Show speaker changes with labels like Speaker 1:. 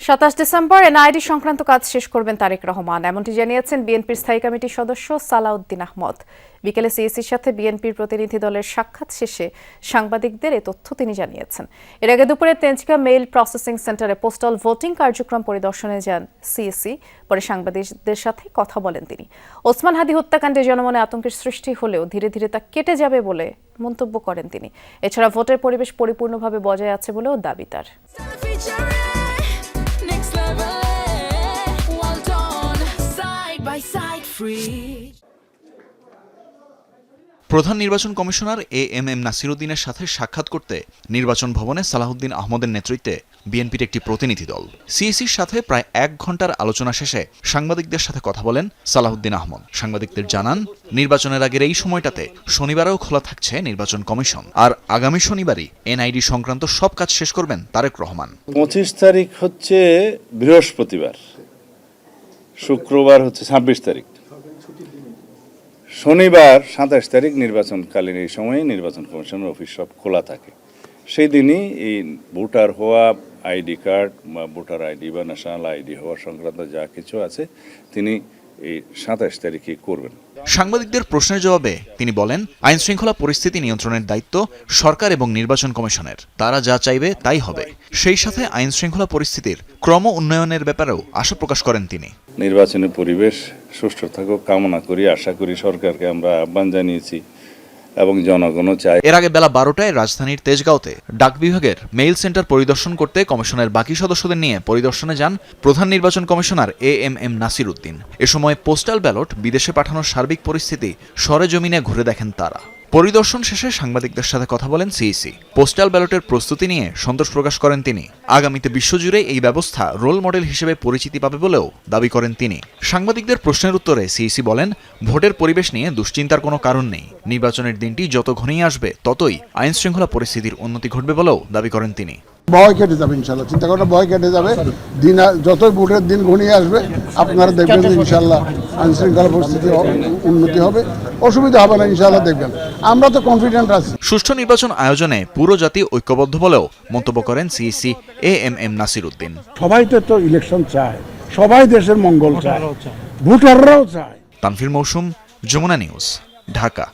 Speaker 1: 27 December NID সংক্রান্ত কাজ শেষ করবেন তারেক রহমান, এমনটি জানিয়েছেন বিএনপির স্থায়ী কমিটির সদস্য সালাউদ্দিন আহমদ। বিকেলে সিইসির সাথে বিএনপির প্রতিনিধি দলের সাক্ষাৎ শেষে সাংবাদিকদের এ তথ্য তিনি জানিয়েছেন। এর আগে দুপুরে তেজগাঁ মেইল প্রসেসিং সেন্টারে পোস্টাল ভোটিং কার্যক্রম পরিদর্শনে যান সিইসি। পরে সাংবাদিকদের সাথে কথা বলেন তিনি। ওসমান হাদি হত্যাকাণ্ডে জনমনে আতঙ্কের সৃষ্টি হলেও ধীরে ধীরে তা কেটে যাবে বলে মন্তব্য করেন তিনি। এছাড়া ভোটের পরিবেশ পরিপূর্ণভাবে বজায় আছে বলেও দাবি তার।
Speaker 2: প্রধান নির্বাচন কমিশনার এএমএম নাসিরউদ্দিনের সাথে সাক্ষাৎ করতে নির্বাচন ভবনে সালাউদ্দিন আহমদের নেতৃত্বে বিএনপির একটি প্রতিনিধি দল। সিইসির সাথে প্রায় 1 ঘণ্টার আলোচনা শেষে সাংবাদিকদের সাথে কথা বলেন সালাউদ্দিন আহমদ। সাংবাদিকদের জানান, নির্বাচনের আগের এই সময়টাতে শনিবারেও খোলা থাকছে নির্বাচন কমিশন, আর আগামী শনিবারই এনআইডি সংক্রান্ত সব কাজ শেষ করবেন তারেক রহমান।
Speaker 3: 25 তারিখ হচ্ছে বৃহস্পতিবার, শুক্রবার হচ্ছে 26 তারিখ, শনিবার 27 তারিখ নির্বাচনকালীন এই সময়ে নির্বাচন কমিশনের অফিস সব খোলা থাকে। সেই দিনই এই ভোটার হওয়া, আইডি কার্ড বা ভোটার আইডি বা ন্যাশনাল আইডি হওয়া সংক্রান্ত যা কিছু আছে তিনি এই 27 তারিখে করবেন।
Speaker 2: সাংবাদিকদের প্রশ্নের জবাবে তিনি বলেন, আইন শৃঙ্খলা পরিস্থিতি নিয়ন্ত্রণের দায়িত্ব সরকার এবং নির্বাচন কমিশনের। তারা যা চাইবে তাই হবে। সেই সাথে আইন শৃঙ্খলা পরিস্থিতির ক্রম উন্নয়নের ব্যাপারেও আশা প্রকাশ করেন তিনি।
Speaker 3: নির্বাচনী পরিবেশ সুষ্ঠু থাকুক কামনা করি, আশা করি। সরকারকে আমরা আহ্বান জানিয়েছি এবং জনগণও চায়।
Speaker 2: এর আগে বেলা 12টায় রাজধানীর তেজগাঁওতে ডাক বিভাগের মেইল সেন্টার পরিদর্শন করতে কমিশনের বাকি সদস্যদের নিয়ে পরিদর্শনে যান প্রধান নির্বাচন কমিশনার এএমএম নাসিরউদ্দিন। এ সময় পোস্টাল ব্যালট বিদেশে পাঠানোর সার্বিক পরিস্থিতি সরেজমিনে ঘুরে দেখেন তারা। পরিদর্শন শেষে সাংবাদিকদের সাথে কথা বলেন সিইসি। পোস্টাল ব্যালটের প্রস্তুতি নিয়ে সন্তোষ প্রকাশ করেন তিনি। আগামীতে বিশ্বজুড়ে এই ব্যবস্থা রোল মডেল হিসেবে পরিচিতি পাবে বলেও দাবি করেন তিনি। সাংবাদিকদের প্রশ্নের উত্তরে সিইসি বলেন, ভোটের পরিবেশ নিয়ে দুশ্চিন্তার কোনো কারণ নেই। নির্বাচনের দিনটি যত ঘনিয়ে আসবে ততই আইন শৃঙ্খলা পরিস্থিতির উন্নতি ঘটবে বলেও দাবি করেন তিনি।
Speaker 4: ভয় কেটে যাবে ইনশাল্লাহ, চিন্তা করেন, ভয় কেটে যাবে। দিন যতই ভোটের দিন ঘনিয়ে আসবে আপনারা দেখবেন যে ইনশাল্লাহ আইন শৃঙ্খলা পরিস্থিতি উন্নতি হবে, অসুবিধা হবে না ইনশাল্লাহ। দেখবেন আমরা তো কনফিডেন্ট আছি।
Speaker 2: সুষ্ঠু নির্বাচন আয়োজনে পুরো জাতি ঐক্যবদ্ধ বলেও মন্তব্য করেন সিইসি এএমএম নাসিরউদ্দিন।
Speaker 5: সবাই তো ইলেকশন চায়, সবাই দেশের মঙ্গল চায়, ভোটাররাও চায়।
Speaker 2: তানভীর মৌসুম, যমুনা নিউজ, ঢাকা।